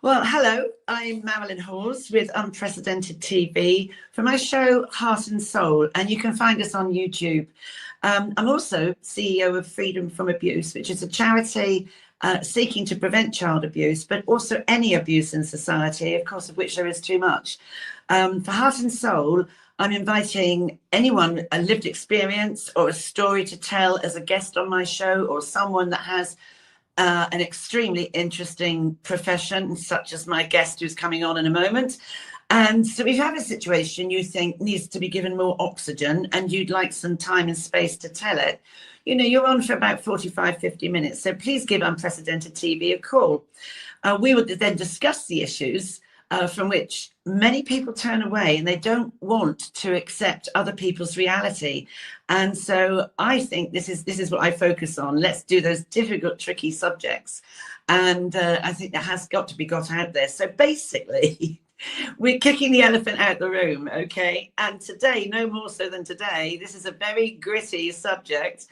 Well, hello, I'm Marilyn Hawes with Unprecedented TV for my show Heart and Soul, and you can find us on YouTube. I'm also CEO of Freedom from Abuse, which is a charity seeking to prevent child abuse, but also any abuse in society, of course, of which there is too much. For Heart and Soul, I'm inviting anyone, a lived experience or a story to tell as a guest on my show, or someone that has an extremely interesting profession, such as my guest who's coming on in a moment. And so if you have a situation you think needs to be given more oxygen and you'd like some time and space to tell it, you know, you're on for about 45, 50 minutes. So please give Unprecedented TV a call. We will then discuss the issues from which many people turn away, and they don't want to accept other people's reality. And so I think this is what I focus on. Let's do those difficult, tricky subjects. And I think that has got to be got out there. So basically, we're kicking the elephant out the room, okay? And today, no more so than today, this is a very gritty subject.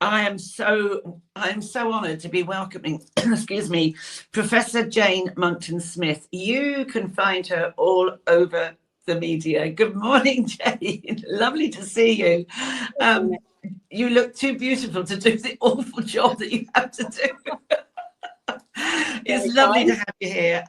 I am so honoured to be welcoming, excuse me, Professor Jane Monckton-Smith. You can find her all over the media. Good morning, Jane. Lovely to see you. You look too beautiful to do the awful job that you have to do. It's lovely to have you here.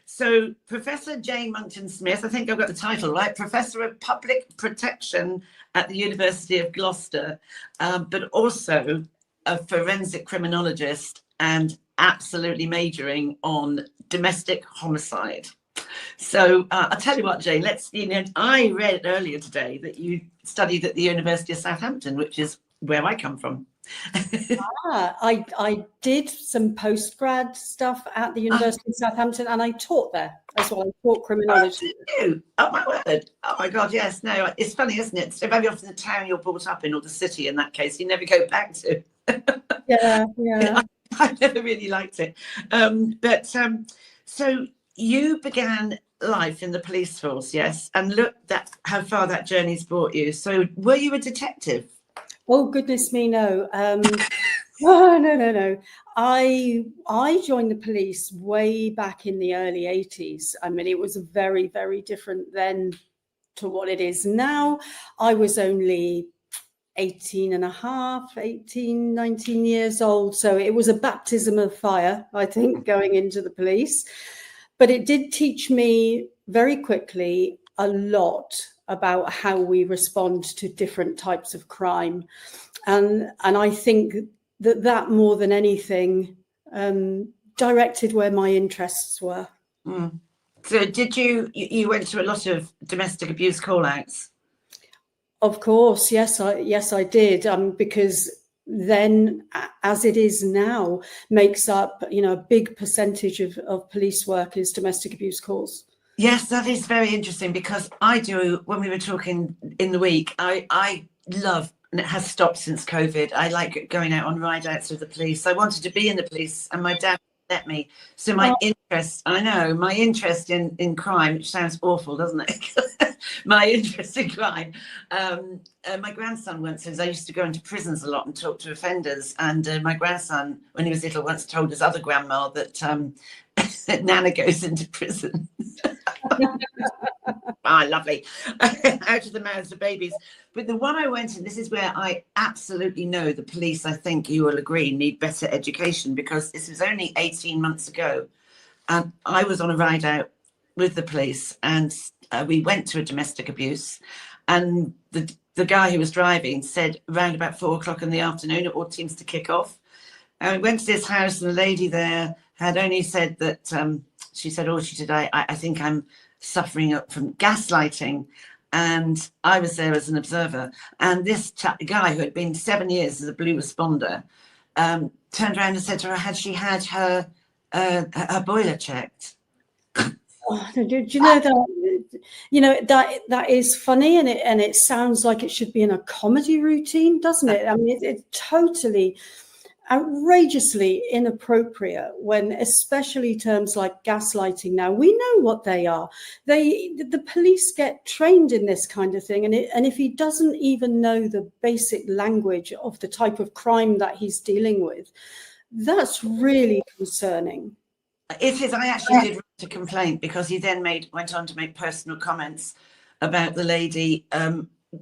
So Professor Jane Monckton-Smith, I think I've got the title right, Professor of Public Protection at the University of Gloucester, but also a forensic criminologist and absolutely majoring on domestic homicide. So I'll tell you what, Jane, I read earlier today that you studied at the University of Southampton, which is where I come from. I did some postgrad stuff at the University of Southampton, and I taught there as well. I taught criminology. Oh my word! Oh my God! Yes. No. It's funny, isn't it? So very often the town you're brought up in, or the city, in that case, you never go back to. Yeah. I never really liked it. So you began life in the police force, yes, and look at how far that journey's brought you. So were you a detective? Oh, goodness me, no. No. I joined the police way back in the early 80s. I mean, it was very, very different then to what it is now. I was only 19 years old. So it was a baptism of fire, I think, going into the police. But it did teach me very quickly a lot about how we respond to different types of crime. And I think that more than anything directed where my interests were. So did you went to a lot of domestic abuse call-outs? Of course, yes, I did, because then, as it is now, makes up, a big percentage of police work is domestic abuse calls. Yes, that is very interesting, because I do, when we were talking in the week, I love, and it has stopped since COVID, I like going out on ride-outs with the police. I wanted to be in the police, and my dad let me. So my interest in crime, which sounds awful, doesn't it? My interest in crime. My grandson once says, I used to go into prisons a lot and talk to offenders. And my grandson, when he was little, once told his other grandma that Nana goes into prison. Lovely. Out of the mouths of babies. But the one I went in, this is where I absolutely know the police, I think you will agree, need better education, because this was only 18 months ago. And I was on a ride out with the police, and we went to a domestic abuse. And the guy who was driving said around about 4 o'clock in the afternoon, it all seems to kick off. And we went to this house, and the lady there had only said that, she said, I think I'm suffering from gaslighting. And I was there as an observer. And this guy who had been 7 years as a blue responder turned around and said to her, had she had her boiler checked? Oh, do you know that? That is funny, and it sounds like it should be in a comedy routine, doesn't it? I mean, it's totally outrageously inappropriate, when especially terms like gaslighting, now we know what they are. The police get trained in this kind of thing, and if he doesn't even know the basic language of the type of crime that he's dealing with, that's really concerning. It is. I actually did write a complaint because he then went on to make personal comments about the lady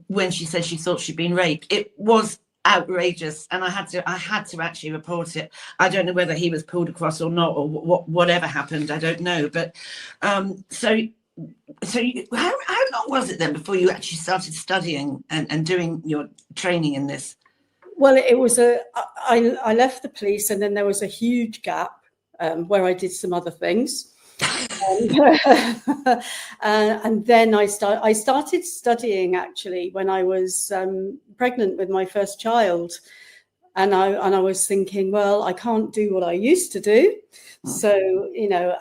when she said she thought she'd been raped. It was outrageous, and I had to actually report it. I don't know whether he was pulled across or not, or whatever happened. I don't know. But so how long was it then before you actually started studying and doing your training in this? Well, it was I left the police, and then there was a huge gap where I did some other things. And then I started studying actually when I was pregnant with my first child, and I was thinking, well, I can't do what I used to do, so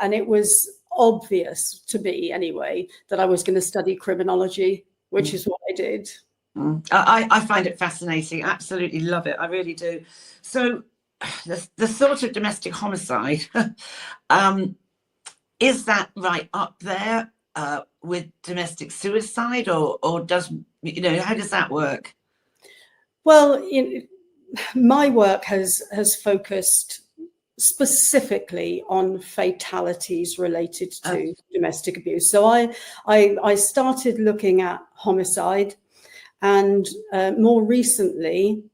and it was obvious to me anyway that I was going to study criminology, which is what I did. I find it fascinating. Absolutely love it. I really do. So the sort of domestic homicide, is that right up there with domestic suicide, or does, how does that work? Well, my work has focused specifically on fatalities related to domestic abuse. So I started looking at homicide, and more recently,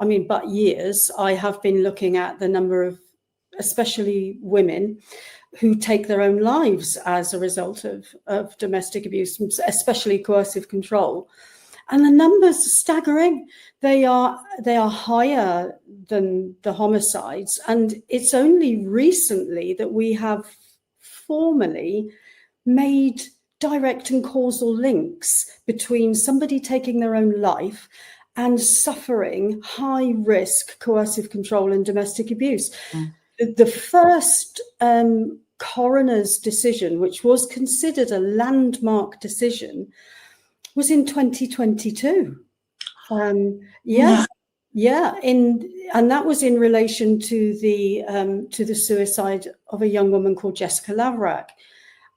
but years, I have been looking at the number of, especially women, who take their own lives as a result of domestic abuse, especially coercive control. And the numbers are staggering. They are higher than the homicides. And it's only recently that we have formally made direct and causal links between somebody taking their own life and suffering high risk coercive control and domestic abuse. The first coroner's decision, which was considered a landmark decision, was in 2022. And that was in relation to the suicide of a young woman called Jessica Laverack.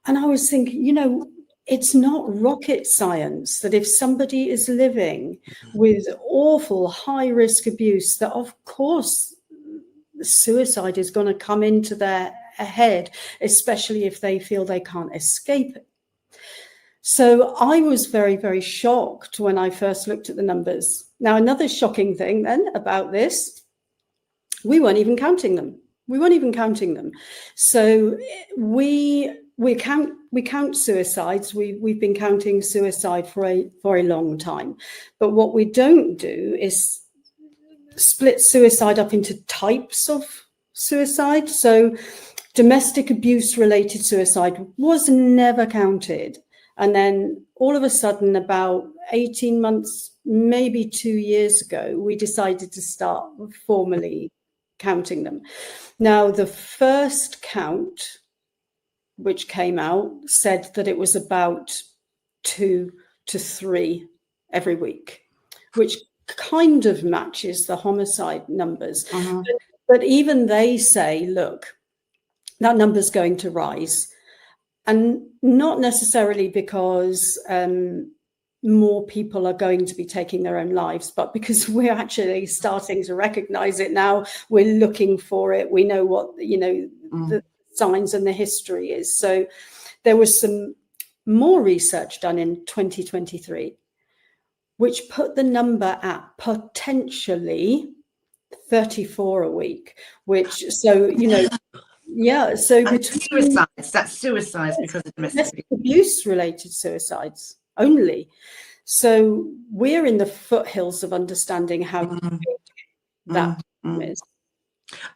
And I was thinking, it's not rocket science that if somebody is living with awful high risk abuse, that of course suicide is going to come into their head, especially if they feel they can't escape it. So I was very, very shocked when I first looked at the numbers. Now, another shocking thing then about this, we weren't even counting them. So we count suicides. We've been counting suicide for a long time. But what we don't do is split suicide up into types of suicide. So domestic abuse related suicide was never counted. And then all of a sudden, about 18 months, maybe 2 years ago, we decided to start formally counting them. Now, the first count, which came out, said that it was about 2 to 3 every week, which kind of matches the homicide numbers. But even they say, look, that number's going to rise. And not necessarily because more people are going to be taking their own lives, but because we're actually starting to recognize it now. We're looking for it. We know what, the signs and the history is. So there was some more research done in 2023, which put the number at potentially 34 a week, which, so, so between that's suicides because of domestic abuse related suicides only. So we're in the foothills of understanding how big that is.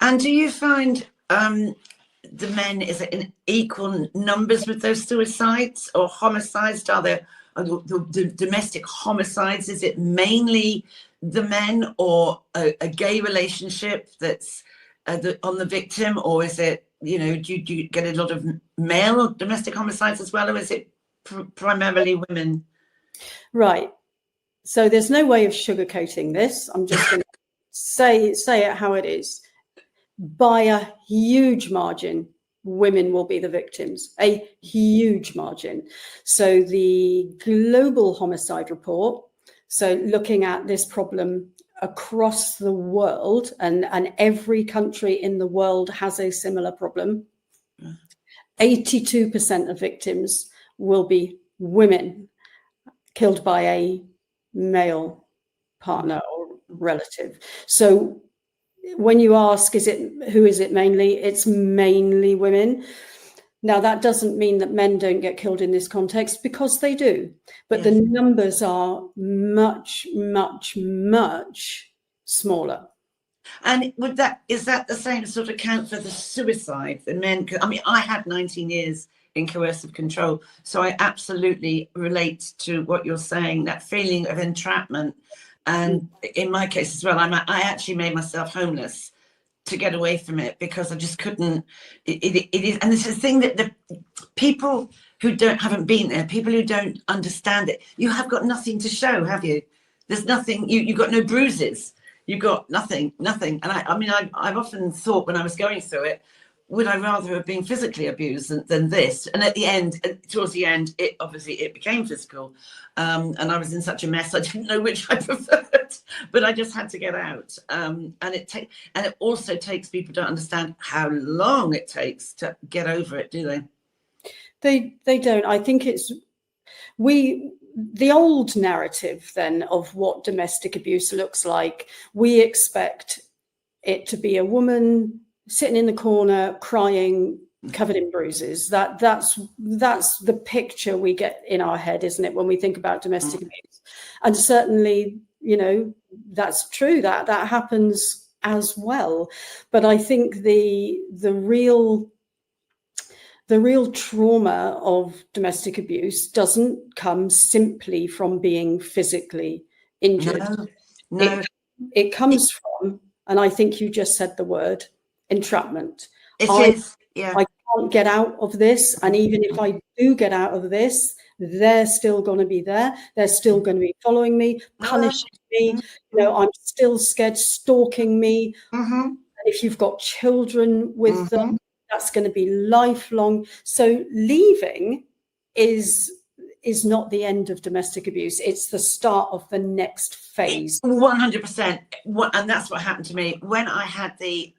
And do you find the men, is it in equal numbers with those suicides or homicides? Are there the domestic homicides? Is it mainly the men, or a gay relationship that's on the victim, or is it, do you get a lot of male domestic homicides as well, or is it primarily women? Right. So there's no way of sugarcoating this. I'm just going to say it how it is. By a huge margin, women will be the victims, a huge margin. So the Global Homicide Report, so looking at this problem across the world, and every country in the world has a similar problem, 82% of victims will be women killed by a male partner or relative. So when you ask, who is it mainly? It's mainly women. Now, that doesn't mean that men don't get killed in this context, because they do. But the numbers are much, much, much smaller. And is that the same sort of count for the suicide, the men? I mean, I had 19 years in coercive control, so I absolutely relate to what you're saying, that feeling of entrapment. And in my case as well, I actually made myself homeless to get away from it, because I just couldn't. It is, and it's a thing that the people who haven't been there, people who don't understand it, you have got nothing to show, have you? There's nothing. You've got no bruises. You've got nothing. And I mean, I've often thought when I was going through it, would I rather have been physically abused than this? And at the end, towards the end, it became physical. And I was in such a mess, I didn't know which I preferred, but I just had to get out. And it also takes people to understand how long it takes to get over it, do they? They don't. I think it's the old narrative then of what domestic abuse looks like. We expect it to be a woman sitting in the corner crying, covered in bruises. That's the picture we get in our head, isn't it, when we think about domestic abuse? And certainly, that's true, that happens as well. But I think the real trauma of domestic abuse doesn't come simply from being physically injured. No. It comes from, and I think you just said the word, entrapment. It is. Yeah. I can't get out of this, and even if I do get out of this, they're still going to be there. They're still going to be following me, punishing me. I'm still scared, stalking me. And if you've got children with them, that's going to be lifelong. So leaving is not the end of domestic abuse. It's the start of the next phase. 100%. And that's what happened to me when I had the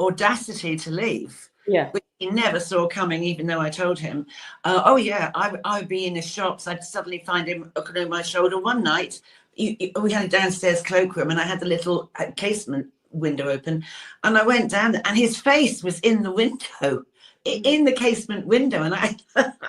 audacity to leave. Yeah. Which he never saw coming, even though I told him. I would be in the shops. I'd suddenly find him looking over my shoulder. One night, we had a downstairs cloakroom, and I had the little casement window open, and I went down, and his face was in the window, in the casement window. And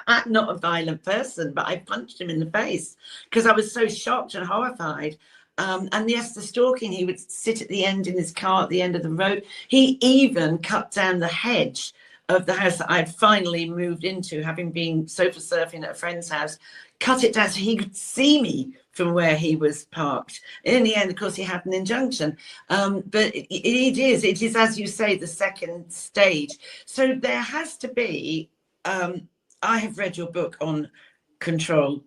I'm not a violent person, but I punched him in the face because I was so shocked and horrified. And yes, the stalking, he would sit at the end in his car at the end of the road. He even cut down the hedge of the house that I had finally moved into, having been sofa surfing at a friend's house, cut it down so he could see me from where he was parked. In the end, of course, he had an injunction. But it is, as you say, the second stage. So there has to be, I have read your book on control.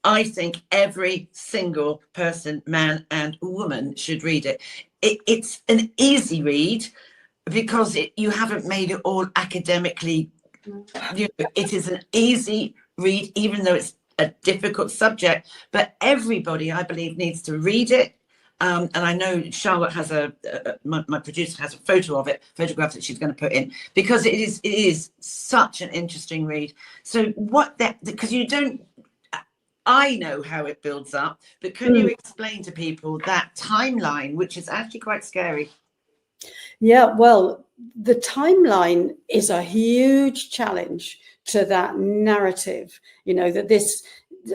I think every single person, man and woman, should read it. It's an easy read because you haven't made it all academically. It is an easy read, even though it's a difficult subject. But everybody, I believe, needs to read it. And I know Charlotte has my producer has a photograph that she's going to put in, because it is such an interesting read. So because you don't. I know how it builds up, but can you explain to people that timeline, which is actually quite scary? Yeah, well, the timeline is a huge challenge to that narrative, that this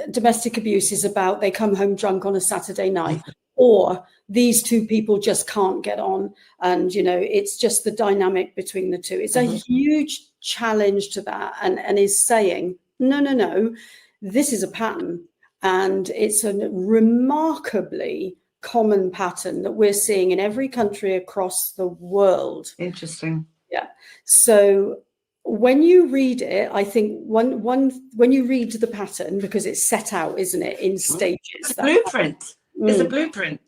domestic abuse is about they come home drunk on a Saturday night, or these two people just can't get on. And, it's just the dynamic between the two. It's a huge challenge to that, and is saying, no. This is a pattern, and it's a remarkably common pattern that we're seeing in every country across the world. Interesting. Yeah. So when you read it, I think when you read the pattern, because it's set out, isn't it, in stages. It's a blueprint. It's a blueprint.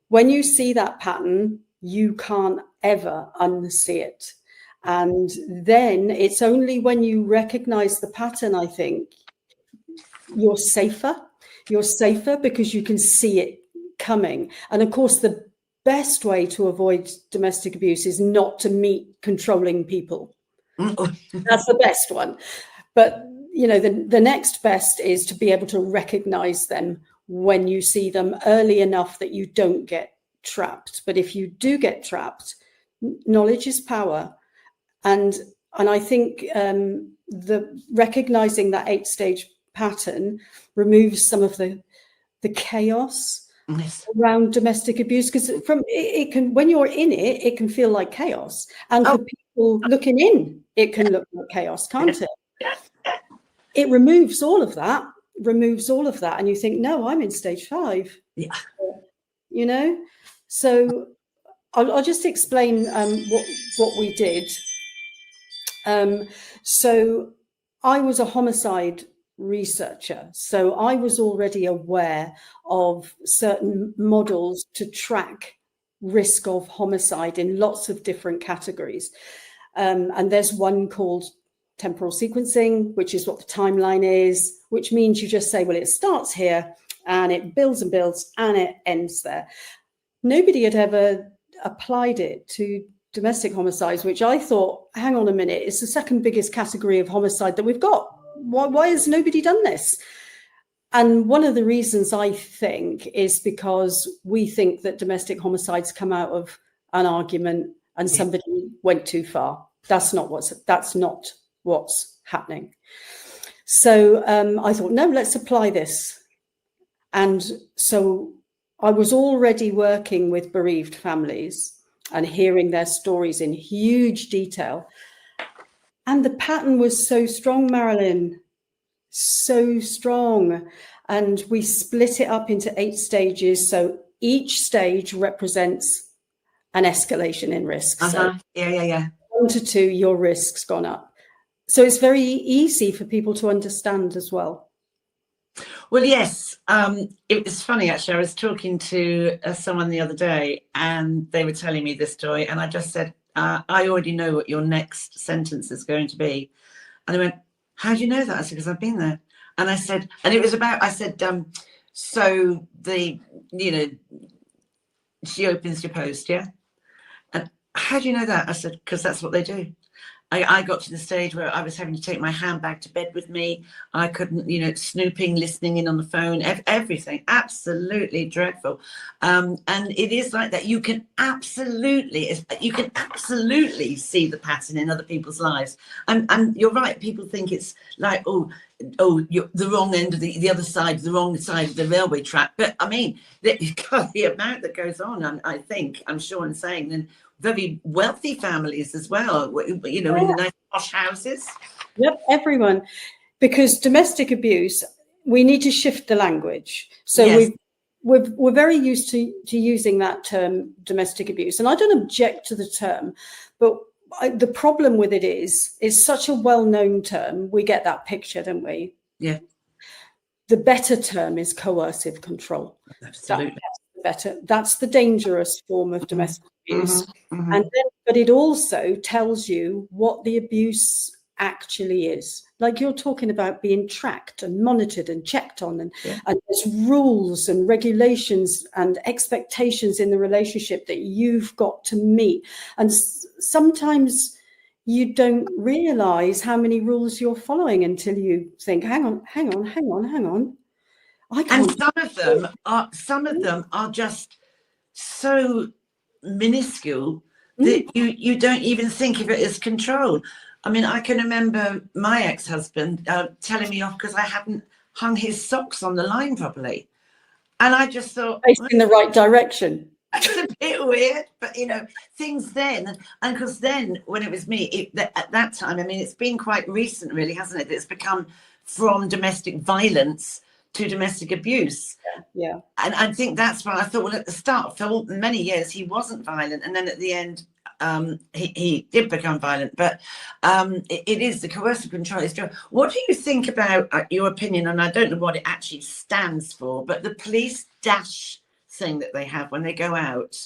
When you see that pattern, you can't ever unsee it. And then it's only when you recognize the pattern, I think, you're safer. You're safer because you can see it coming. And of course, the best way to avoid domestic abuse is not to meet controlling people. That's the best one. But, you know, the next best is to be able to recognize them when you see them early enough that you don't get trapped. But if you do get trapped, knowledge is power. And I think the recognizing that 8-stage pattern removes some of the chaos around domestic abuse, because it can, when you're in it, it can feel like chaos, and for people looking in, it can look like chaos, can't it? It removes all of that, and you think, no, I'm in stage 5. Yeah. You know, so I'll just explain what we did. So I was a homicide researcher, so I was already aware of certain models to track risk of homicide in lots of different categories. And there's one called temporal sequencing, which is what the timeline is, which means you just say, well, it starts here and it builds and builds and it ends there. Nobody had ever applied it to domestic homicides, which I thought, hang on a minute, it's the second biggest category of homicide that we've got. Why has nobody done this? And one of the reasons, I think, is because we think that domestic homicides come out of an argument and somebody went too far. That's not what's happening. So I thought, no, let's apply this. And so I was already working with bereaved families and hearing their stories in huge detail. And the pattern was so strong, Marilyn, so strong. And we split it up into 8 stages. So each stage represents an escalation in risk. So 1 to 2, your risk's gone up. So it's very easy for people to understand as well. Well, yes, it was funny, actually. I was talking to someone the other day and they were telling me this story, and I just said, I already know what your next sentence is going to be. And they went, how do you know that? I said, because I've been there. And I said, and it was about, I said, so she opens your post, yeah? And how do you know that? I said, because that's what they do. I got to the stage where I was having to take my handbag to bed with me. I couldn't, snooping, listening in on the phone, everything, absolutely dreadful. And it is like that. You can absolutely see the pattern in other people's lives. And you're right. People think it's like, you're the wrong end of the other side, the wrong side of the railway track. But I mean, the amount that goes on, I'm sure in saying, and very wealthy families as well, in the nice posh houses. Yep, everyone. Because domestic abuse, we need to shift the language. So yes. we're very used to using that term, domestic abuse. And I don't object to the term, but the problem with it is such a well-known term. We get that picture, don't we? Yeah. The better term is coercive control. Absolutely. That's the dangerous form of domestic abuse. And then, but it also tells you what the abuse actually is. Like you're talking about being tracked and monitored and checked on, and there's rules and regulations and expectations in the relationship that you've got to meet. And sometimes you don't realize how many rules you're following until you think, hang on. And some of them are just so minuscule that you don't even think of it as control. I mean, I can remember my ex-husband telling me off because I hadn't hung his socks on the line properly. And I just thought... in the right direction. It's a bit weird, but, things then. And because then, when it was me, at that time, I mean, it's been quite recent, really, hasn't it? It's become from domestic violence to domestic abuse. Yeah. And I think that's why I thought, well, at the start, for many years, he wasn't violent. And then at the end, he did become violent. But it is the coercive control. What do you think about your opinion? And I don't know what it actually stands for, but the police dash thing that they have when they go out.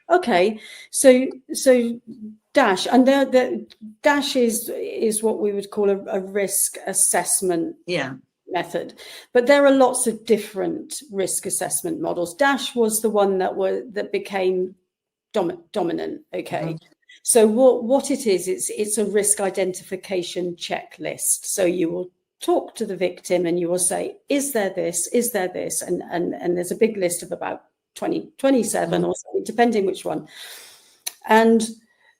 Okay. So dash, and the dash is what we would call a risk assessment. Yeah. Method, but there are lots of different risk assessment models. Dash was the one that became dominant. Okay, So what it is, it's a risk identification checklist. So you will talk to the victim and you will say, is there this, and there's a big list of about 27 or something, depending which one. And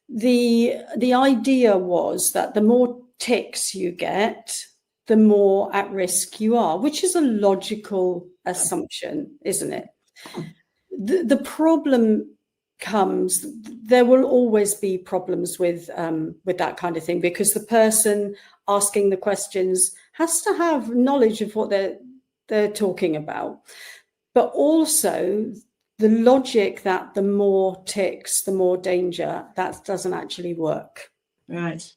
the idea was that the more ticks you get, the more at risk you are, which is a logical assumption, isn't it? The problem comes, there will always be problems with that kind of thing, because the person asking the questions has to have knowledge of what they're talking about, but also the logic that the more ticks, the more danger, that doesn't actually work. Right.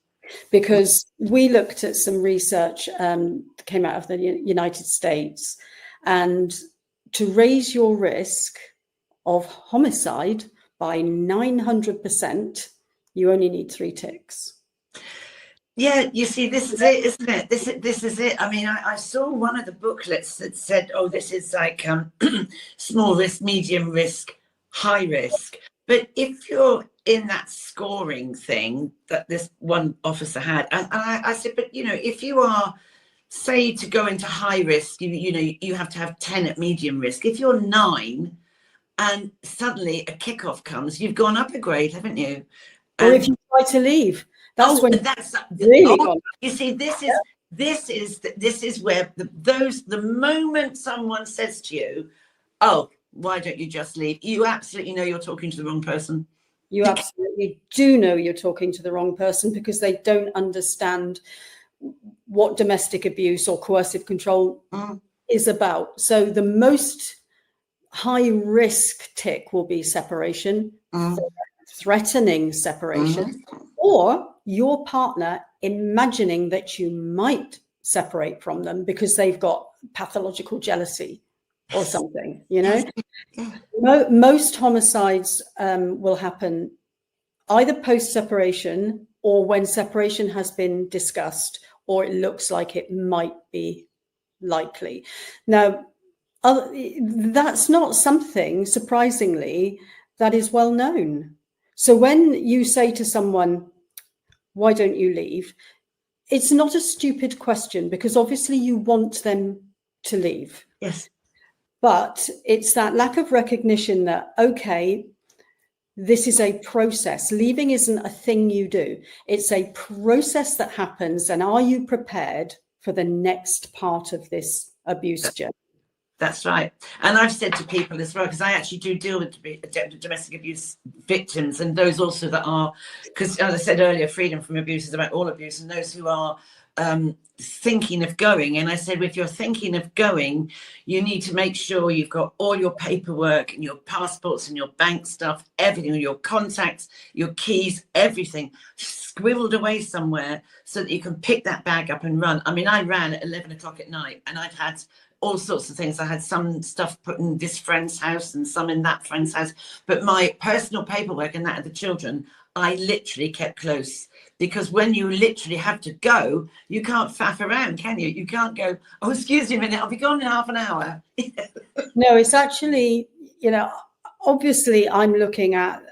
Because we looked at some research that came out of the United States, and to raise your risk of homicide by 900%, you only need 3 ticks. Yeah, you see, this is it, isn't it? This is it. I mean, I saw one of the booklets that said, oh, this is like small risk, medium risk, high risk. But if you're in that scoring thing that this one officer had, and I said, but, you know, if you are, say, to go into high risk, you know, you have to have 10 at medium risk. If you're 9 and suddenly a kickoff comes, you've gone up a grade, haven't you? Or if you try to leave. That's when that's really you see, this is where the moment someone says to you, oh, why don't you just leave? You absolutely know you're talking to the wrong person. You absolutely do know you're talking to the wrong person, because they don't understand what domestic abuse or coercive control is about. So the most high risk tick will be separation, threatening separation, or your partner imagining that you might separate from them because they've got pathological jealousy or something, you know. Most homicides will happen either post-separation or when separation has been discussed, or it looks like it might be likely. Now, that's not something, surprisingly, that is well known. So when you say to someone, why don't you leave? It's not a stupid question, because obviously you want them to leave. Yes. But it's that lack of recognition that, okay, this is a process. Leaving isn't a thing you do. It's a process that happens. And are you prepared for the next part of this abuse journey? That's right. And I've said to people as well, because I actually do deal with domestic abuse victims, and those also that are, because as I said earlier, freedom from abuse is about all abuse, and those who are thinking of going. And I said, if you're thinking of going, you need to make sure you've got all your paperwork and your passports and your bank stuff, everything, your contacts, your keys, everything scribbled away somewhere so that you can pick that bag up and run. I mean, I ran at 11 o'clock at night, and I've had all sorts of things. I had some stuff put in this friend's house and some in that friend's house, but my personal paperwork and that of the children, I literally kept close, because when you literally have to go, you can't faff around, can you? You can't go, oh, excuse me a minute, I'll be gone in half an hour. No, it's actually, you know, obviously I'm looking at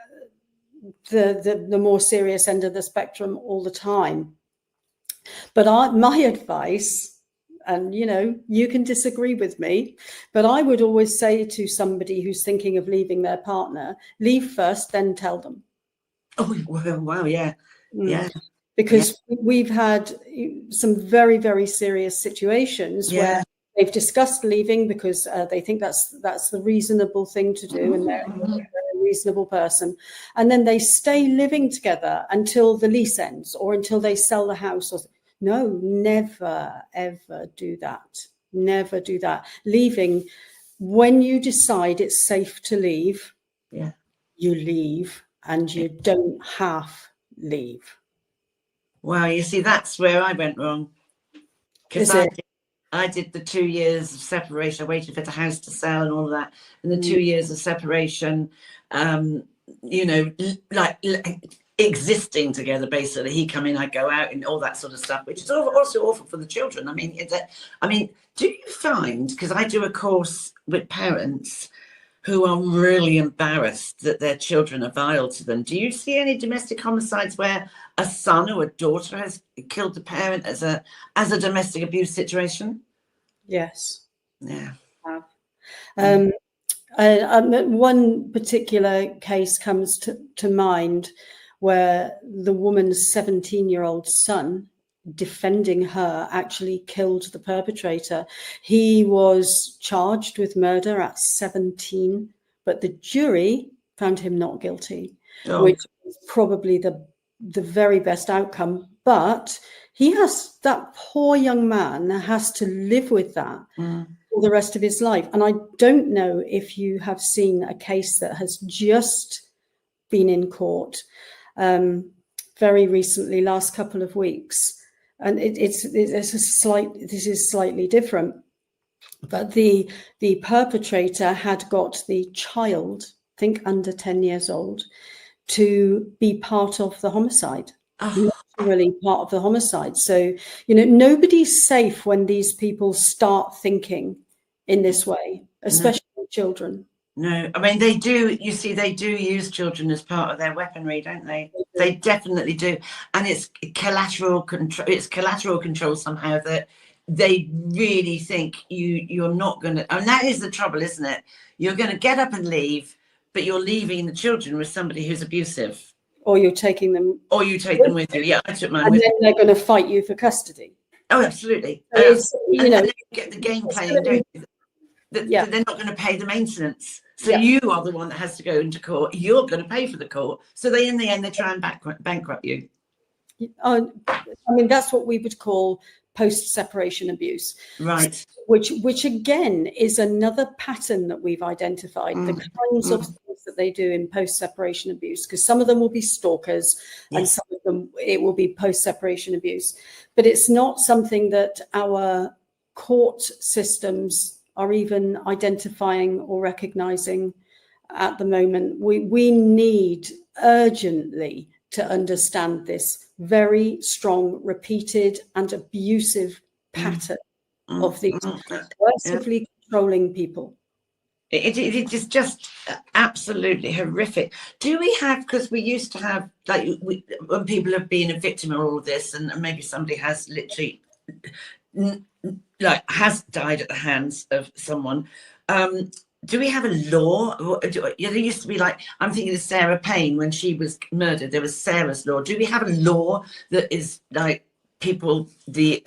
the more serious end of the spectrum all the time. But my advice, and, you know, you can disagree with me, but I would always say to somebody who's thinking of leaving their partner, leave first, then tell them. Oh, wow, yeah. Yeah. Because we've had some very, very serious situations where they've discussed leaving because they think that's the reasonable thing to do, and they're a reasonable person. And then they stay living together until the lease ends or until they sell the house. No, never, ever do that. Never do that. Leaving, when you decide it's safe to leave, you leave, and you don't half leave. Wow, you see, that's where I went wrong. Because I did the 2 years of separation. I waited for the house to sell and all of that. And the 2 years of separation, you know, like existing together, basically. He come in, I go out, and all that sort of stuff, which is also awful for the children. I mean, do you find, because I do a course with parents who are really embarrassed that their children are vile to them. Do you see any domestic homicides where a son or a daughter has killed the parent as a domestic abuse situation? Yes. Yeah. One particular case comes to mind where the woman's 17-year-old son, defending her, actually killed the perpetrator. He was charged with murder at 17, but the jury found him not guilty, which is probably the very best outcome. But that poor young man has to live with that for the rest of his life. And I don't know if you have seen a case that has just been in court very recently, last couple of weeks. And this is slightly different, but the perpetrator had got the child, I think under 10 years old, to be part of the homicide. Literally part of the homicide. So, nobody's safe when these people start thinking in this way, especially children. No, I mean, they do use children as part of their weaponry, don't they? They definitely do. And it's collateral control somehow, that they really think you're not going to, and that is the trouble, isn't it? You're going to get up and leave, but you're leaving the children with somebody who's abusive. Or you're taking them. Or you take them with you. Yeah, I took mine with me. And then they're going to fight you for custody. Oh, absolutely. So and then you get the game playing, don't you? They're not going to pay the maintenance. So you are the one that has to go into court. You're going to pay for the court. So in the end, they try and bankrupt you. I mean, that's what we would call post-separation abuse. Right. Which again is another pattern that we've identified, the kinds of things that they do in post-separation abuse, because some of them will be stalkers and some of them it will be post-separation abuse. But it's not something that our court systems are even identifying or recognizing at the moment. We need urgently to understand this very strong, repeated and abusive pattern of these coercively controlling people. It is just absolutely horrific. Do we have, because we used to have, when people have been a victim of all of this, and maybe somebody has literally has died at the hands of someone, do we have a law? There used to be, I'm thinking of Sarah Payne when she was murdered. There was Sarah's law. Do we have a law that is people, the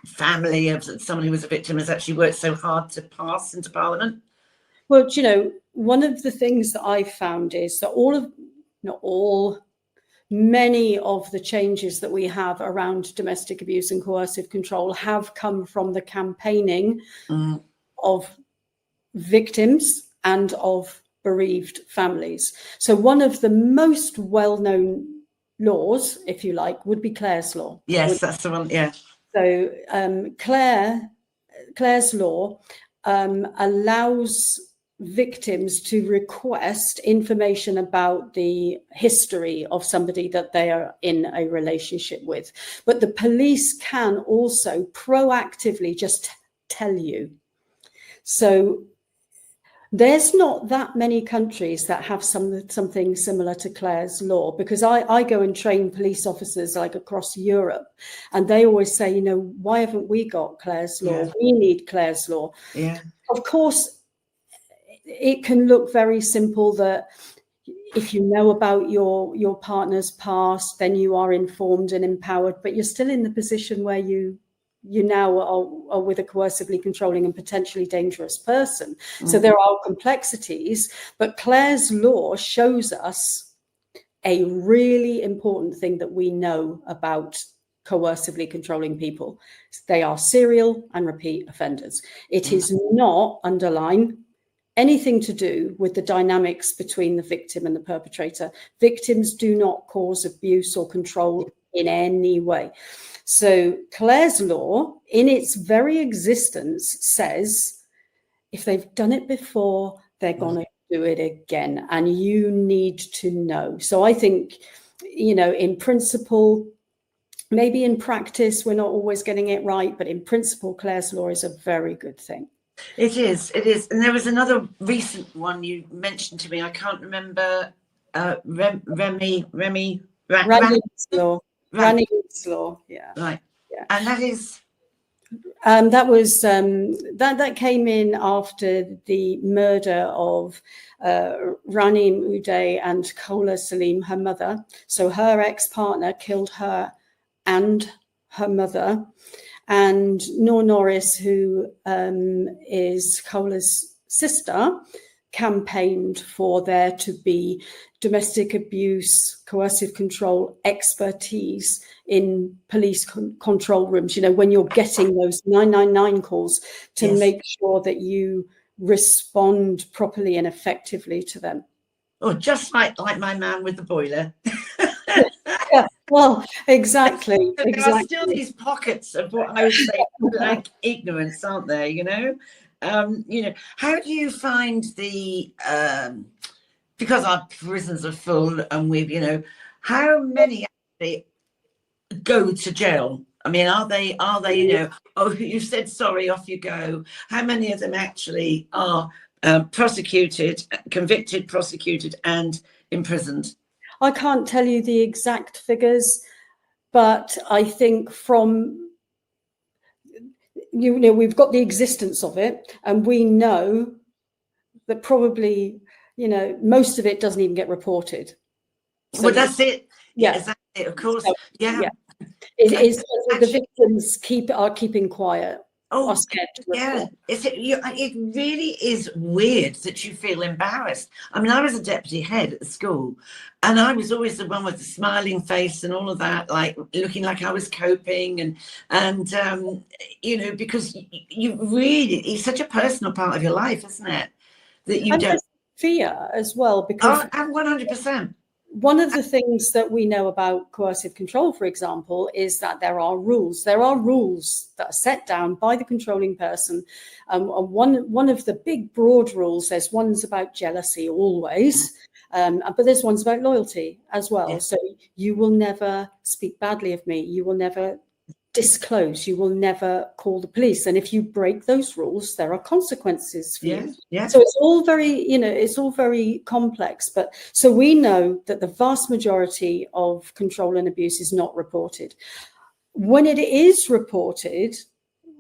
family of someone who was a victim has actually worked so hard to pass into Parliament? Well, one of the things that I found is that many of the changes that we have around domestic abuse and coercive control have come from the campaigning of victims and of bereaved families. So one of the most well-known laws, if you like, would be Clare's law. Yes, that's the one. Yeah. So Clare's law allows victims to request information about the history of somebody that they are in a relationship with, but the police can also proactively just tell you. So there's not that many countries that have something similar to Clare's law, because I go and train police officers across Europe, and they always say, why haven't we got Clare's law? Yeah. We need Clare's law. Yeah. Of course, it can look very simple that if you know about your partner's past, then you are informed and empowered, but you're still in the position where you now are with a coercively controlling and potentially dangerous person. So there are complexities, but Clare's law shows us a really important thing that we know about coercively controlling people. They are serial and repeat offenders. It is not, underline, anything to do with the dynamics between the victim and the perpetrator. Victims do not cause abuse or control in any way. So Clare's law, in its very existence, says if they've done it before, they're going to do it again, and you need to know. So I think, in principle, maybe in practice, we're not always getting it right, but in principle, Clare's law is a very good thing. It is. And there was another recent one you mentioned to me. I can't remember. Remy. Ranning's Law. Ranning's Law. Yeah. Right. Yeah. And that is. That was that came in after the murder of Rani Uday and Kola Salim, her mother. So her ex-partner killed her and her mother. And Noor Norris, who is Kola's sister, campaigned for there to be domestic abuse, coercive control expertise in police control rooms, you know, when you're getting those 999 calls, to Yes. make sure that you respond properly and effectively to them. Oh, just like my man with the boiler. Yeah, well, exactly. There are still these pockets of what I would say blank ignorance, aren't there? You know, how do you find the because our prisons are full, and we've, how many actually go to jail? I mean, are they, oh, you said sorry, off you go. How many of them actually are prosecuted, convicted, prosecuted, and imprisoned? I can't tell you the exact figures, but I think from, we've got the existence of it, and we know that probably, most of it doesn't even get reported. So well, that's it. Yeah, exactly. Of course. So, yeah. It is the victims are keeping quiet. Oh, are scared to report. It really is weird that you feel embarrassed. I mean, I was a deputy head at the school, and I was always the one with the smiling face and all of that, like looking like I was coping, and because it's such a personal part of your life, isn't it? That you don't fear as well, because 100%. One of the things that we know about coercive control, for example, is that there are rules. There are rules that are set down by the controlling person. One of the big broad rules, there's ones about jealousy always, but there's ones about loyalty as well. Yeah. So you will never speak badly of me. You will never disclose. You will never call the police. And if you break those rules, there are consequences for you. Yeah. So it's all very complex. But so we know that the vast majority of control and abuse is not reported. When it is reported,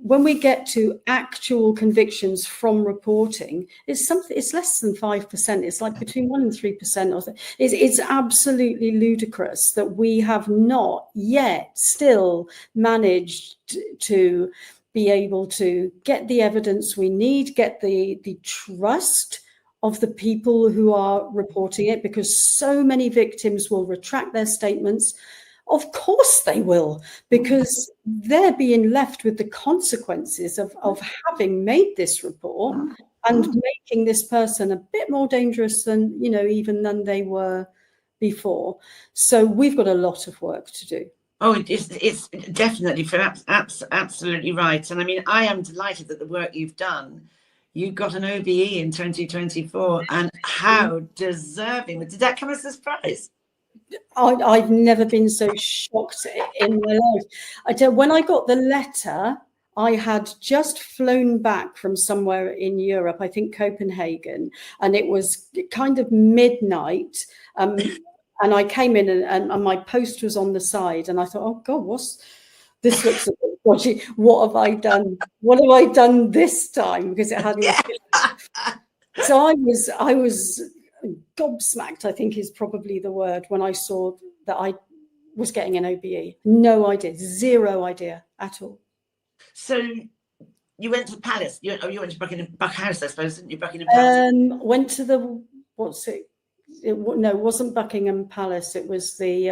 when we get to actual convictions from reporting, it's less than 5%. It's like between 1% and 3%. It's absolutely ludicrous that we have not yet still managed to be able to get the evidence we need, get the trust of the people who are reporting it, because so many victims will retract their statements. Of course they will, because they're being left with the consequences of having made this report and making this person a bit more dangerous than, even than they were before. So we've got a lot of work to do. Oh, it's definitely absolutely right. And I mean, I am delighted that the work you've done, you got an OBE in 2024, and how deserving. Did that come as a surprise? I've never been so shocked in my life. When I got the letter, I had just flown back from somewhere in Europe, I think Copenhagen, and it was kind of midnight. And I came in and my post was on the side, and I thought, oh God, this looks a bit dodgy. What have I done? What have I done this time? Because it hadn't. So I was gobsmacked, I think is probably the word, when I saw that I was getting an OBE. No idea, zero idea at all. So you went to the palace. You went to Buckingham House, I suppose, didn't you? Buckingham Palace. Went to the no, it wasn't Buckingham Palace. It was the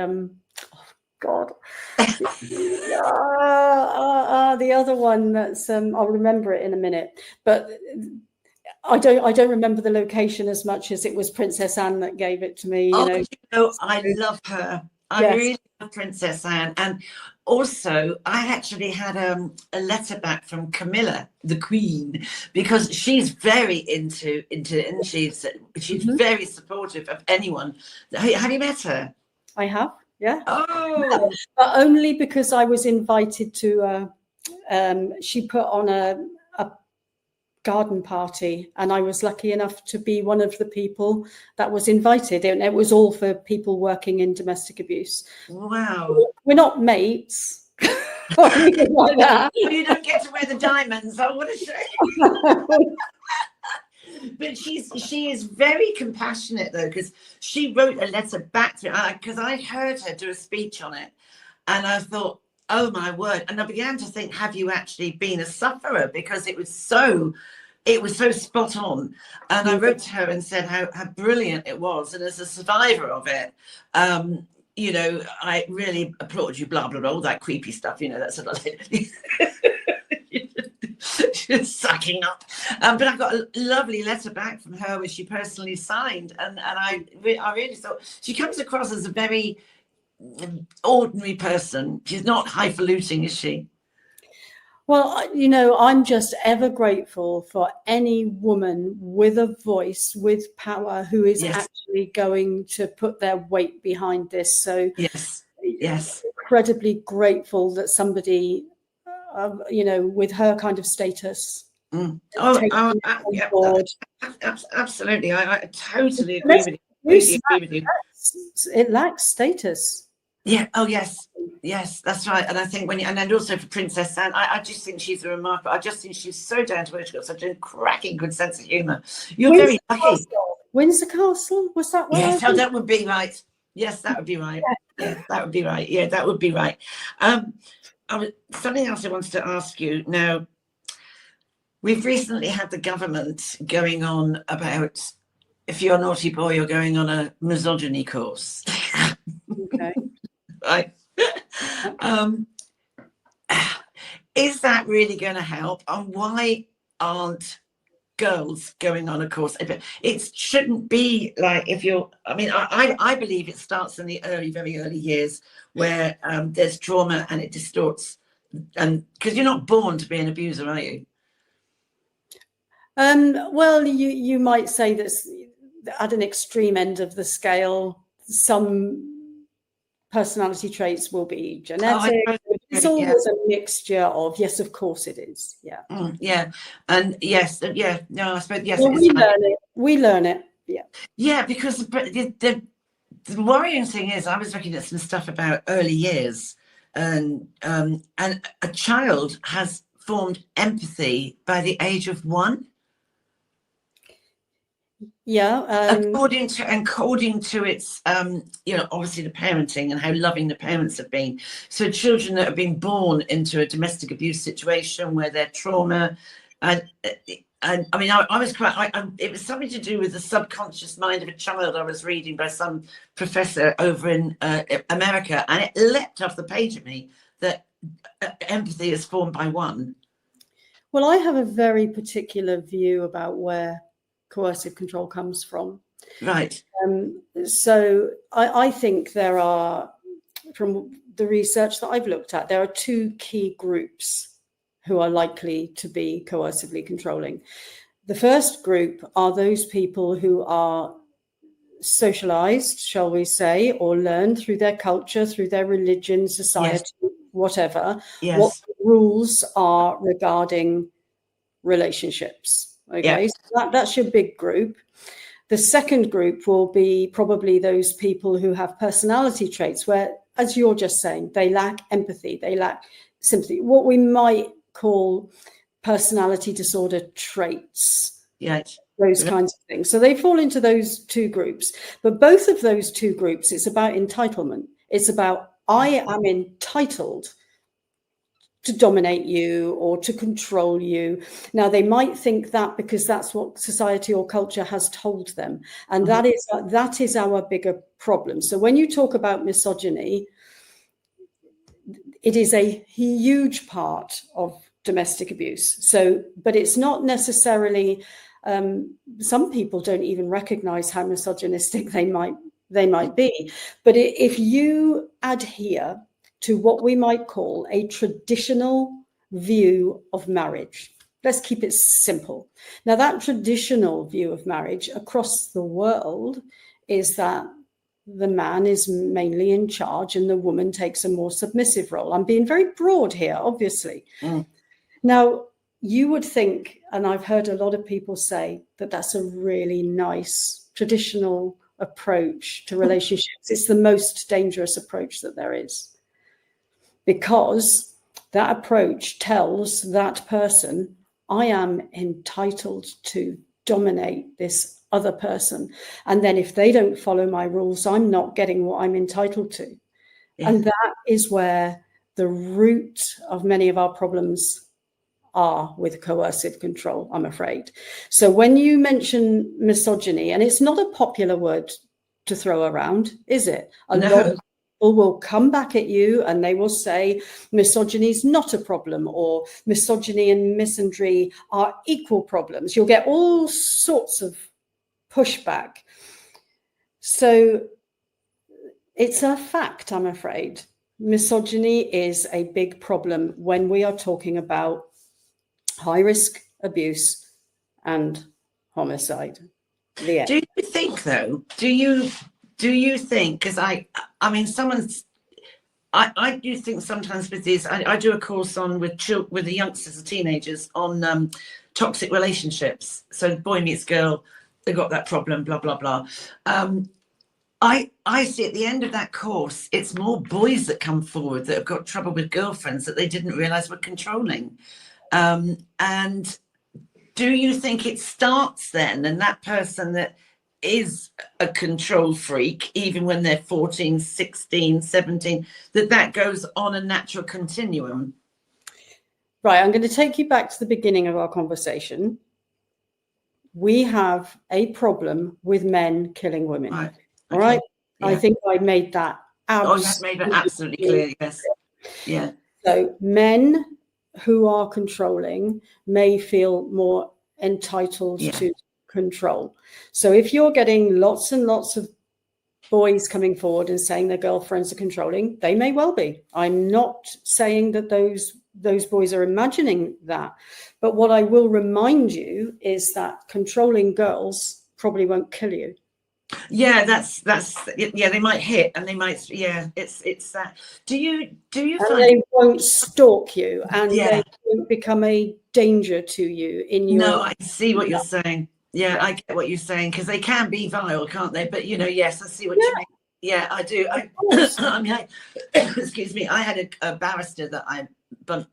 the other one. That's I'll remember it in a minute, but. I don't remember the location as much as it was Princess Anne that gave it to me. I love her. I really love Princess Anne. And also, I actually had a letter back from Camilla, the Queen, because she's very into and she's very supportive of anyone. Have you met her? I have, yeah. Oh, but only because I was invited to. She put on a garden party, and I was lucky enough to be one of the people that was invited, and it was all for people working in domestic abuse. Wow. We're not mates or anything like that. You don't get to wear the diamonds, I want to say. But she is very compassionate, though, because she wrote a letter back to me, because I heard her do a speech on it, and I thought, oh my word. And I began to think, have you actually been a sufferer? Because it was so spot on. And I wrote to her and said how brilliant it was. And as a survivor of it, you know, I really applaud you, blah, blah, blah, all that creepy stuff, you know, that sort of just sucking up. But I got a lovely letter back from her, which she personally signed. And I really thought she comes across as a very ordinary person. She's not highfalutin, is she? Well, you know, I'm just ever grateful for any woman with a voice, with power, who is actually going to put their weight behind this. So yes, incredibly grateful that somebody, you know, with her kind of status. Absolutely. I totally agree with you. It lacks status. Yeah. Oh, yes. Yes, that's right. And I think and also for Princess Anne, I just think she's a remarkable. I just think she's so down to earth. She's got such a cracking good sense of humour. You're very lucky. Windsor Castle, was that one? Yes, that would be right. Yes, that would be right. Yeah, that would be right. Yeah, that would be right. Something else I wanted to ask you. Now, we've recently had the government going on about, if you're a naughty boy, you're going on a misogyny course. Okay. Right. Is that really going to help? And why aren't girls going on a course? It shouldn't be like, if you're, I mean, I believe it starts in the very early years where there's trauma and it distorts, and because you're not born to be an abuser, are you? Well, you might say that's at an extreme end of the scale. Some personality traits will be genetic. It's always a mixture of, yes, of course it is. Yeah. Yeah. And yes, yeah. No, I suppose yes. Well, we learn it. Yeah. Yeah, because the worrying thing is, I was looking at some stuff about early years, and a child has formed empathy by the age of 1. Yeah. According to its, you know, obviously the parenting and how loving the parents have been. So children that have been born into a domestic abuse situation where their trauma, and I mean, I was quite, it was something to do with the subconscious mind of a child I was reading by some professor over in America, and it leapt off the page at me that empathy is formed by 1. Well, I have a very particular view about where coercive control comes from. Right. So I think there are, from the research that I've looked at, there are 2 key groups who are likely to be coercively controlling. The first group are those people who are socialized, shall we say, or learn through their culture, through their religion, society, whatever, what the rules are regarding relationships. Okay, so that's your big group. The second group will be probably those people who have personality traits where, as you're just saying, they lack empathy, they lack sympathy, what we might call personality disorder traits. Yes. Those kinds of things. So they fall into those 2 groups. But both of those 2 groups, it's about entitlement. It's about, I am entitled to dominate you or to control you. Now, they might think that because that's what society or culture has told them. And that is our bigger problem. So when you talk about misogyny, it is a huge part of domestic abuse. So, but it's not necessarily, some people don't even recognize how misogynistic they might be. But if you adhere to what we might call a traditional view of marriage. Let's keep it simple. Now, that traditional view of marriage across the world is that the man is mainly in charge and the woman takes a more submissive role. I'm being very broad here, obviously. Now, you would think, and I've heard a lot of people say that that's a really nice traditional approach to relationships. It's the most dangerous approach that there is, because that approach tells that person, I am entitled to dominate this other person. And then if they don't follow my rules, I'm not getting what I'm entitled to. Yeah. And that is where the root of many of our problems are with coercive control, I'm afraid. So when you mention misogyny, and it's not a popular word to throw around, is it? A lot of people will come back at you and they will say misogyny is not a problem, or misogyny and misandry are equal problems. You'll get all sorts of pushback. So it's a fact, I'm afraid. Misogyny is a big problem when we are talking about high-risk abuse and homicide. Do you think, though, do you think, because I mean, I do think sometimes with these, I do a course on with the youngsters, the teenagers, on toxic relationships. So boy meets girl, they got that problem, blah, blah, blah. I see at the end of that course, it's more boys that come forward that have got trouble with girlfriends that they didn't realize were controlling. And do you think it starts then, and that person that is a control freak, even when they're 14, 16, 17, that goes on a natural continuum? Right, I'm going to take you back to the beginning of our conversation. We have a problem with men killing women. Right. All right. Yeah. I think I made that absolutely clear. Yes. Yeah. So men who are controlling may feel more entitled to control. So if you're getting lots and lots of boys coming forward and saying their girlfriends are controlling, they may well be. I'm not saying that those boys are imagining that. But what I will remind you is that controlling girls probably won't kill you. Yeah, that's they might hit and they might, it's that. Do you and find they won't stalk you, and they won't become a danger to you in your... No, I see what you're saying. Yeah, I get what you're saying, because they can be vile, can't they? But yes, I see what you mean. Yeah, I do. I mean, excuse me, I had a barrister that I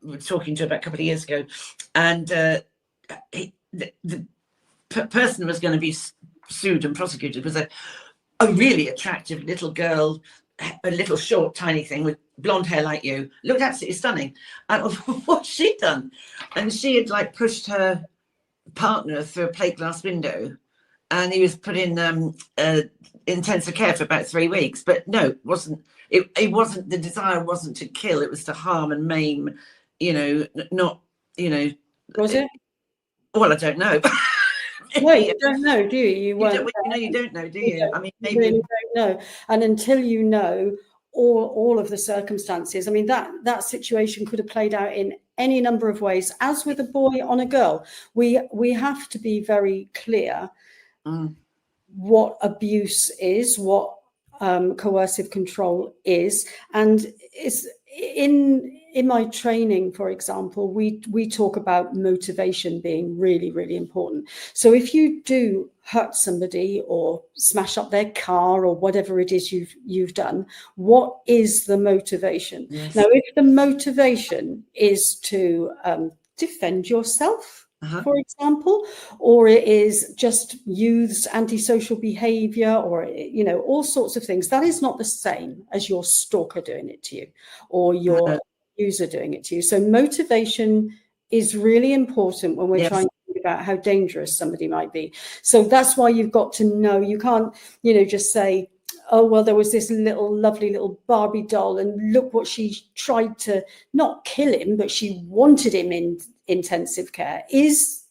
was talking to about a couple of years ago, and the person was going to be sued and prosecuted was a really attractive little girl, a little short tiny thing with blonde hair like you, looked absolutely stunning. What's she done? And she had pushed her partner through a plate glass window, and he was put in intensive care for about 3 weeks. But no, it wasn't the desire wasn't to kill, it was to harm and maim, not was it? Well, I don't know. No, you don't know, do you? You don't know, do you? I mean, maybe you really don't know. And until you know all of the circumstances, I mean, that situation could have played out in any number of ways, as with a boy on a girl. We have to be very clear what abuse is, what coercive control is, and it's in my training, for example, we talk about motivation being really, really important. So if you do hurt somebody or smash up their car or whatever it is you've done, what is the motivation? Yes. Now, if the motivation is to defend yourself, for example, or it is just youth's antisocial behavior, or all sorts of things, that is not the same as your stalker doing it to you or your user doing it to you. So motivation is really important when we're trying to think about how dangerous somebody might be. So that's why you've got to know. You can't just say, oh, well, there was this lovely little Barbie doll, and look what she tried to not kill him, but she wanted him in intensive care. Is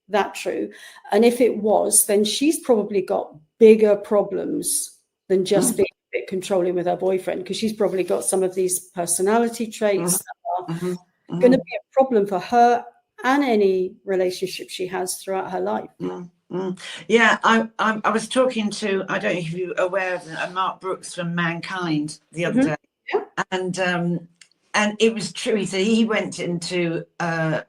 that true? And if it was, then she's probably got bigger problems than just being a bit controlling with her boyfriend, because she's probably got some of these personality traits that are going to be a problem for her and any relationship she has throughout her life. Yeah, I was talking to, I don't know if you're aware of Mark Brooks from Mankind the other day, and And it was true. He said he went into a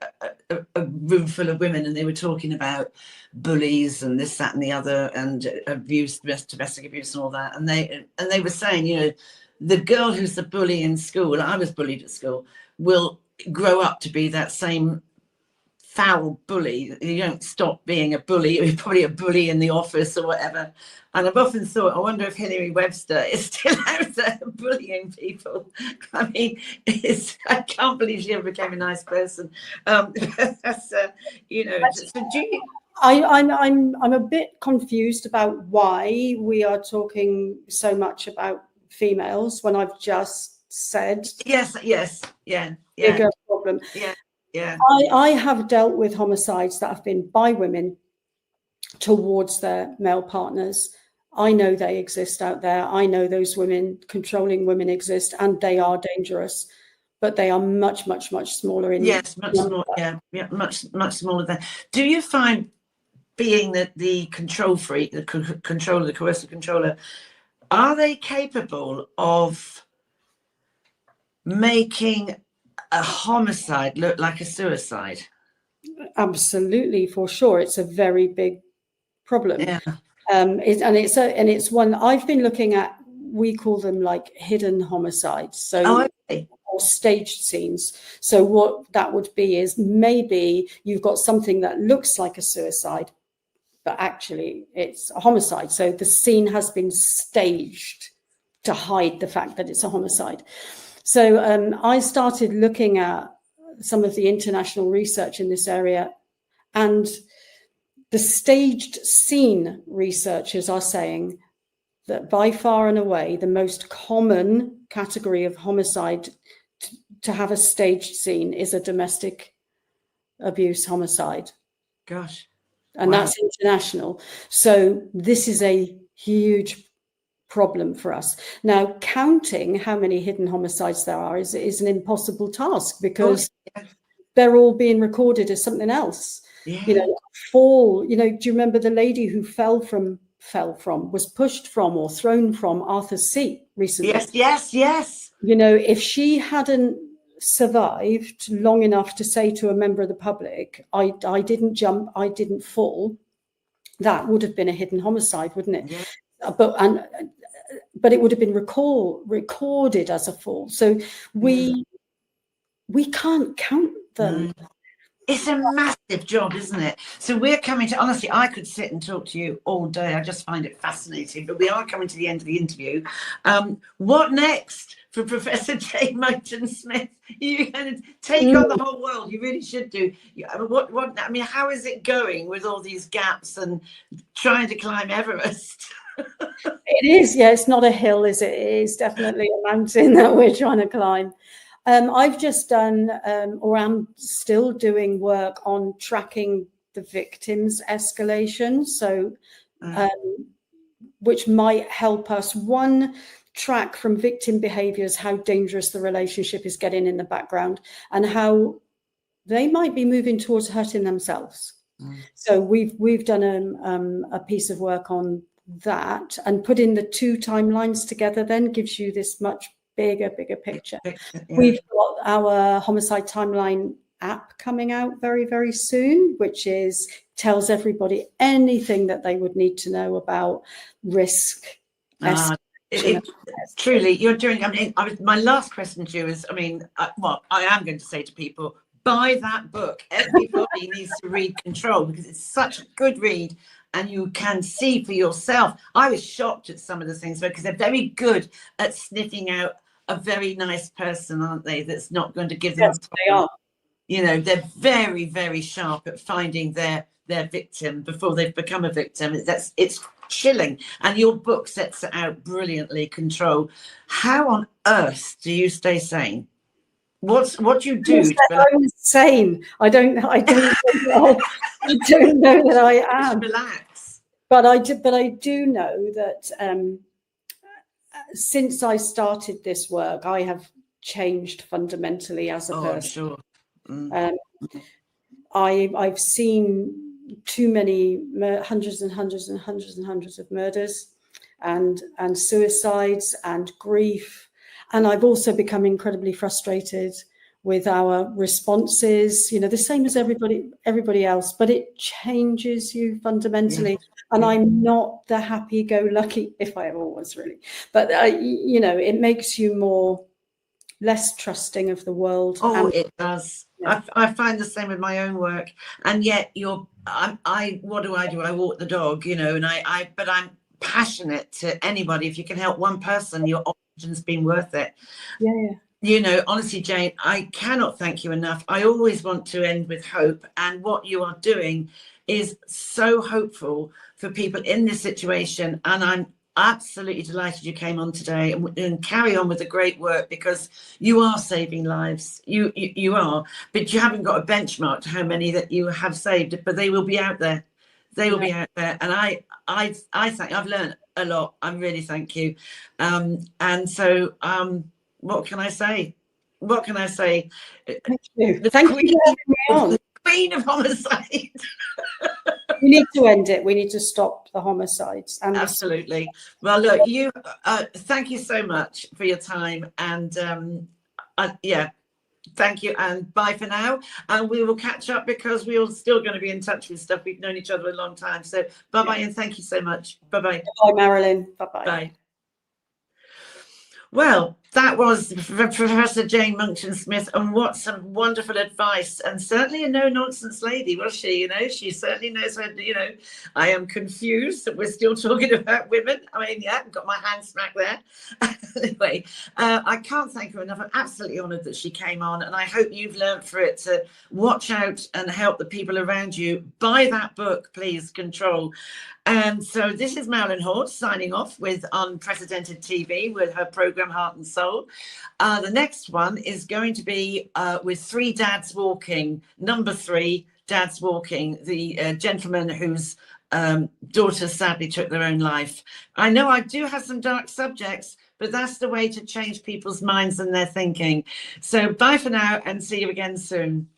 room full of women, and they were talking about bullies and this, that, and the other, and abuse, domestic abuse, and all that. And they were saying, you know, the girl who's the bully in school, I was bullied at school, will grow up to be that same foul bully. You don't stop being a bully. You're probably a bully in the office or whatever. And I've often thought, I wonder if Hilary Webster is still out there bullying people. I mean, I can't believe she ever became a nice person. That's, you know, so do you... I'm a bit confused about why we are talking so much about females when I've just said bigger problem. Yeah. I have dealt with homicides that have been by women towards their male partners. I know they exist out there. I know those women, controlling women, exist, and they are dangerous, but they are much, much, much smaller. Much smaller. Yeah, much smaller than. Do you find, being the control freak, the controller, the coercive controller, are they capable of making a homicide look like a suicide? Absolutely, for sure. It's a very big problem. Yeah. It's one I've been looking at. We call them like hidden homicides. So or staged scenes. So what that would be is maybe you've got something that looks like a suicide, but actually it's a homicide. So the scene has been staged to hide the fact that it's a homicide. So I started looking at some of the international research in this area, and the staged scene researchers are saying that by far and away, the most common category of homicide to have a staged scene is a domestic abuse homicide. Gosh. And wow. That's international. So this is a huge problem for us. Now, counting how many hidden homicides there are is an impossible task, because they're all being recorded as something else. Yeah. You know, do you remember the lady who was pushed from or thrown from Arthur's Seat recently? Yes. You know, if she hadn't survived long enough to say to a member of the public, I didn't jump, I didn't fall, that would have been a hidden homicide, wouldn't it? Yeah. But it would have been recorded as a fall. So we can't count them. It's a massive job, isn't it? So we're coming to, honestly, I could sit and talk to you all day. I just find it fascinating, but we are coming to the end of the interview. What next for Professor Jane Monckton-Smith? You're going to take on the whole world. You really should do. I mean, how is it going with all these gaps and trying to climb Everest? It is, yeah. It's not a hill, is it? It is definitely a mountain that we're trying to climb. I've just done, or am still doing work on tracking the victim's escalation. So, which might help us, one, track from victim behaviors how dangerous the relationship is getting in the background and how they might be moving towards hurting themselves. So we've done a piece of work on that, and putting the two timelines together then gives you this much bigger picture. Yeah. We've got our Homicide Timeline app coming out very, very soon, which tells everybody anything that they would need to know about risk. Truly, you're doing. I mean, my last question to you is, I mean, I am going to say to people, buy that book. Everybody needs to read Control, because it's such a good read. And you can see for yourself. I was shocked at some of the things, because they're very good at sniffing out a very nice person, aren't they? That's not going to give them. Yes, they are. You know, they're very, very sharp at finding their victim before they've become a victim. It's chilling. And your book sets it out brilliantly. Control. How on earth do you stay sane? What do you do? I'm sane. I don't know that I am. Relax. But I do know that since I started this work, I have changed fundamentally as a person. Sure. I've seen too many hundreds and hundreds of murders and suicides and grief. And I've also become incredibly frustrated with our responses, you know, the same as everybody else, but it changes you fundamentally. Yeah. And I'm not the happy-go-lucky, if I ever was really, but you know, it makes you less trusting of the world. Oh, it does. Yeah. I find the same with my own work, and yet what do? I walk the dog, you know, and but I'm passionate to anybody. If you can help one person, your oxygen's been worth it. Yeah. You know, honestly, Jane, I cannot thank you enough. I always want to end with hope, and what you are doing is so hopeful for people in this situation. And I'm absolutely delighted you came on today, and carry on with the great work, because you are saving lives. You are, but you haven't got a benchmark to how many that you have saved, but they will be out there. They will be out there. And I think I've learned a lot. I really thank you. And so, what can I say? What can I say? Thank you. The Thank queen, you for having me on. the queen of homicide. We need to end it. We need to stop the homicides. And Absolutely. Well, look, you. Thank you so much for your time, and yeah, thank you, and bye for now. And we will catch up, because we are still going to be in touch with stuff. We've known each other a long time. So bye, and thank you so much. Bye. Bye, Marilyn. Bye. Bye. Well, that was Professor Jane Monckton-Smith, and what some wonderful advice, and certainly a no-nonsense lady, was she? You know, she certainly knows how to, you know, I am confused that we're still talking about women. I mean, yeah, I've got my hand smack there. Anyway, I can't thank her enough. I'm absolutely honoured that she came on, and I hope you've learned for it to watch out and help the people around you. Buy that book, please, Control. And so this is Marilyn Hawes signing off with Unprecedented TV with her programme Heart and Soul. The next one is going to be with Three Dads Walking, number 3, Dads Walking, the gentleman whose daughter sadly took their own life. I know I do have some dark subjects, but that's the way to change people's minds and their thinking. So bye for now, and see you again soon.